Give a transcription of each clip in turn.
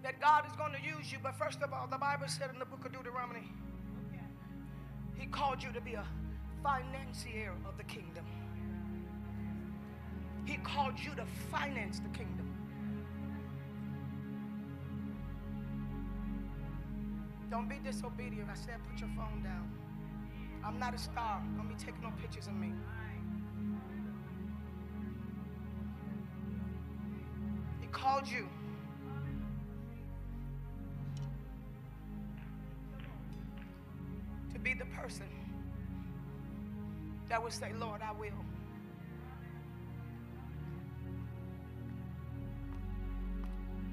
that God is going to use you. But first of all, the Bible said in the book of Deuteronomy, He called you to be a financier of the kingdom. He called you to finance the kingdom. Don't be disobedient. I said put your phone down. I'm not a star. Don't be taking no pictures of me. He called you to be the person that would say, Lord, I will.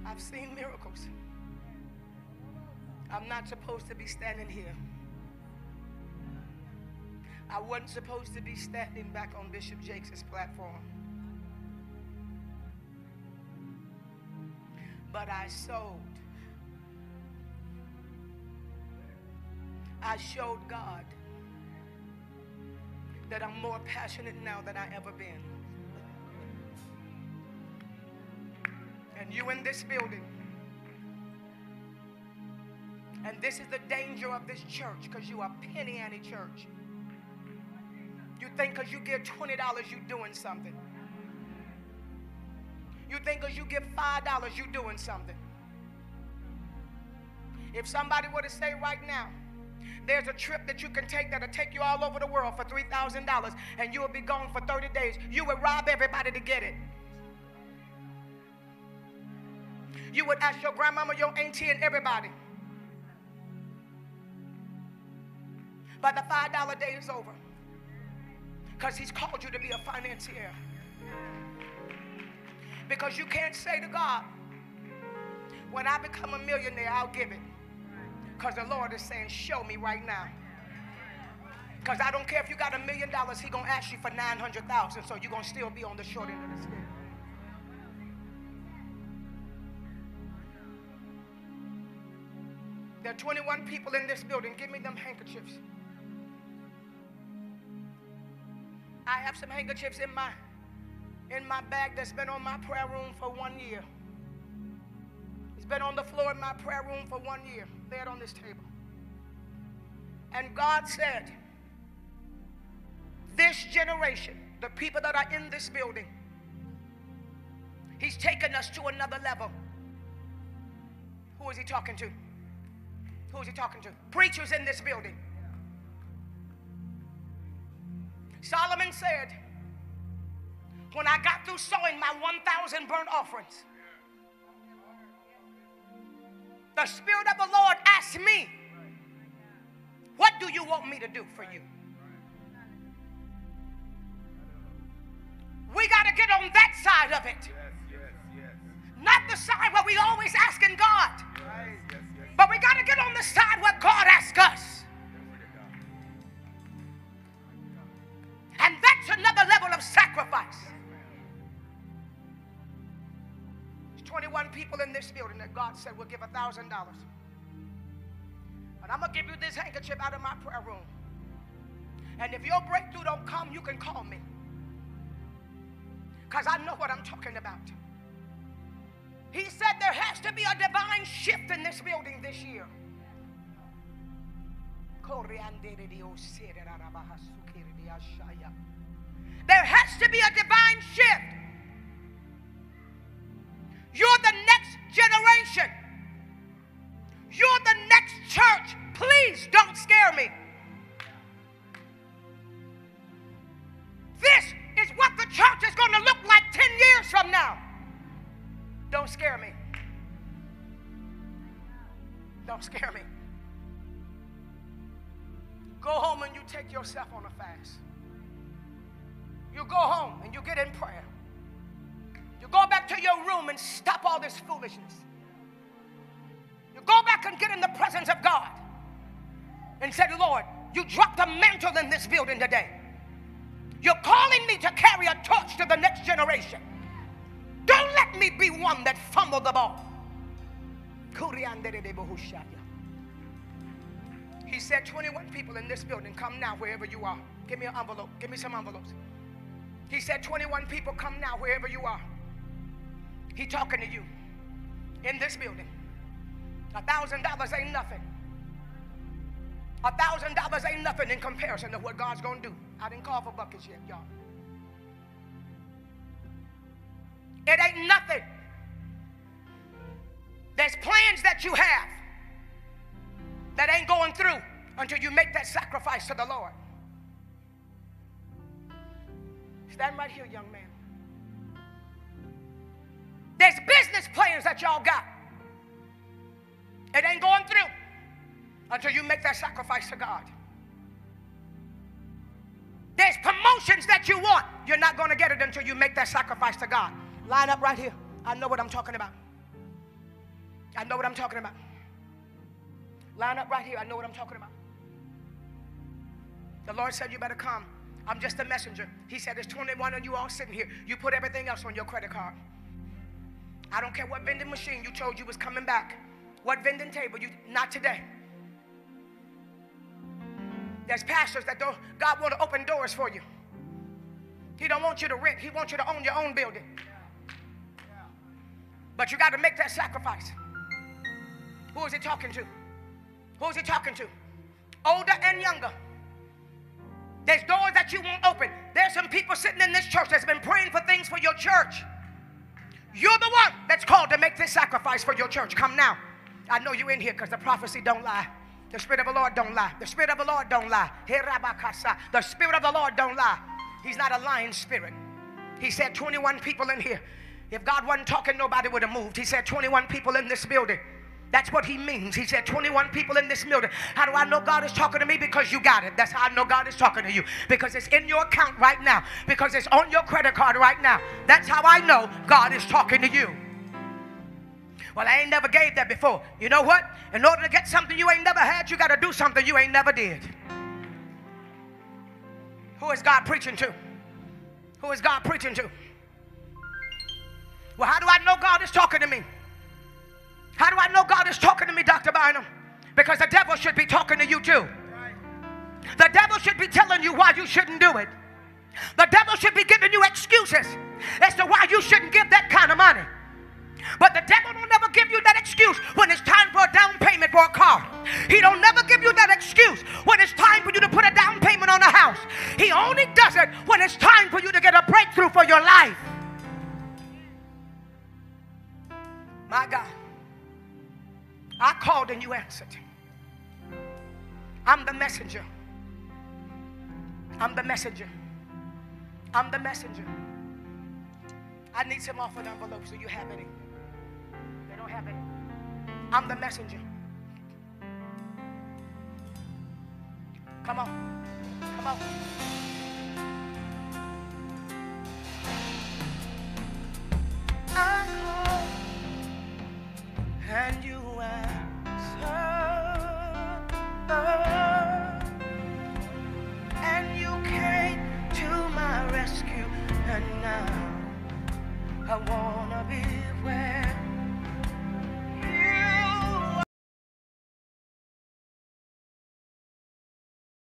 I've seen miracles. I'm not supposed to be standing here. I wasn't supposed to be standing back on Bishop Jakes' platform. But I sowed. I showed God that I'm more passionate now than I ever been. And you in this building. And this is the danger of this church, because you are penny ante church. You think because you give $20 you're doing something. You think because you give $5 you're doing something. If somebody were to say right now, there's a trip that you can take that'll take you all over the world for $3,000 and you will be gone for 30 days, you would rob everybody to get it. You would ask your grandmama, your auntie, and everybody. But the $5 day is over, because He's called you to be a financier. Because you can't say to God, when I become a millionaire, I'll give it. Because the Lord is saying, show me right now. Because I don't care if you got $1 million, He's going to ask you for $900,000, so you're going to still be on the short end of the scale. There are 21 people in this building. Give me them handkerchiefs. I have some handkerchiefs in my bag that's been on my prayer room for 1 year. It's been on the floor in my prayer room for 1 year. Lay it on this table. And God said, this generation, the people that are in this building, He's taken us to another level. Who is He talking to? Who is He talking to? Preachers in this building. Solomon said, when I got through sowing my 1,000 burnt offerings, the Spirit of the Lord asked me, what do you want me to do for you? We got to get on that side of it. Not the side where we always asking God. But we got to get on the side where God asks us. And that's another level of sacrifice. There's 21 people in this building that God said will give $1,000. And I'm going to give you this handkerchief out of my prayer room. And if your breakthrough don't come, you can call me. Because I know what I'm talking about. He said there has to be a divine shift in this building this year. There has to be a divine shift. You're the next generation. You're the next church. Please don't scare me. This is what the church is going to look like 10 years from now. Don't scare me. Don't scare me. Go home and you take yourself on a fast. You go home and you get in prayer. You go back to your room and stop all this foolishness. You go back and get in the presence of God and say, Lord, you dropped a mantle in this building today. You're calling me to carry a torch to the next generation. Don't let me be one that fumbled the ball. He said 21 people in this building, come now wherever you are. Give me an envelope. Give me some envelopes. He said 21 people, come now wherever you are. He talking to you in this building. $1,000 ain't nothing. $1,000 ain't nothing in comparison to what God's going to do. I didn't call for buckets yet, y'all. It ain't nothing. There's plans that you have that ain't going through until you make that sacrifice to the Lord. Stand right here, young man. There's business plans that y'all got. It ain't going through until you make that sacrifice to God. There's promotions that you want. You're not going to get it until you make that sacrifice to God. Line up right here. I know what I'm talking about. I know what I'm talking about. Line up right here. I know what I'm talking about. The Lord said you better come. I'm just a messenger. He said there's 21 of you all sitting here. You put everything else on your credit card. I don't care what vending machine you told you was coming back. What vending table you, not today. There's pastors that don't, God want to open doors for you. He don't want you to rent. He wants you to own your own building. But you got to make that sacrifice. Who is he talking to? Who is he talking to? Older and younger. There's doors that you won't open. There's some people sitting in this church that's been praying for things for your church. You're the one that's called to make this sacrifice for your church. Come now. I know you're in here because the prophecy don't lie. The Spirit of the Lord don't lie. The Spirit of the Lord don't lie. The Spirit of the Lord don't lie. He's not a lying spirit. He said 21 people in here. If God wasn't talking, nobody would have moved. He said 21 people in this building. That's what he means. He said 21 people in this building. How do I know God is talking to me? Because you got it. That's how I know God is talking to you. Because it's in your account right now. Because it's on your credit card right now. That's how I know God is talking to you. Well, I ain't never gave that before. You know what? In order to get something you ain't never had, you got to do something you ain't never did. Who is God preaching to? Who is God preaching to? Well, how do I know God is talking to me? How do I know God is talking to me, Dr. Bynum? Because the devil should be talking to you too. The devil should be telling you why you shouldn't do it. The devil should be giving you excuses as to why you shouldn't give that kind of money. But the devil don't never give you that excuse when it's time for a down payment for a car. He don't never give you that excuse when it's time for you to put a down payment on a house. He only does it when it's time for you to get a breakthrough for your life. My God. I called and you answered. I'm the messenger. I'm the messenger. I'm the messenger. I need some offered envelopes so you have any. They don't have any. I'm the messenger. Come on. Come on. I call and you answer, and you came to my rescue, and now I want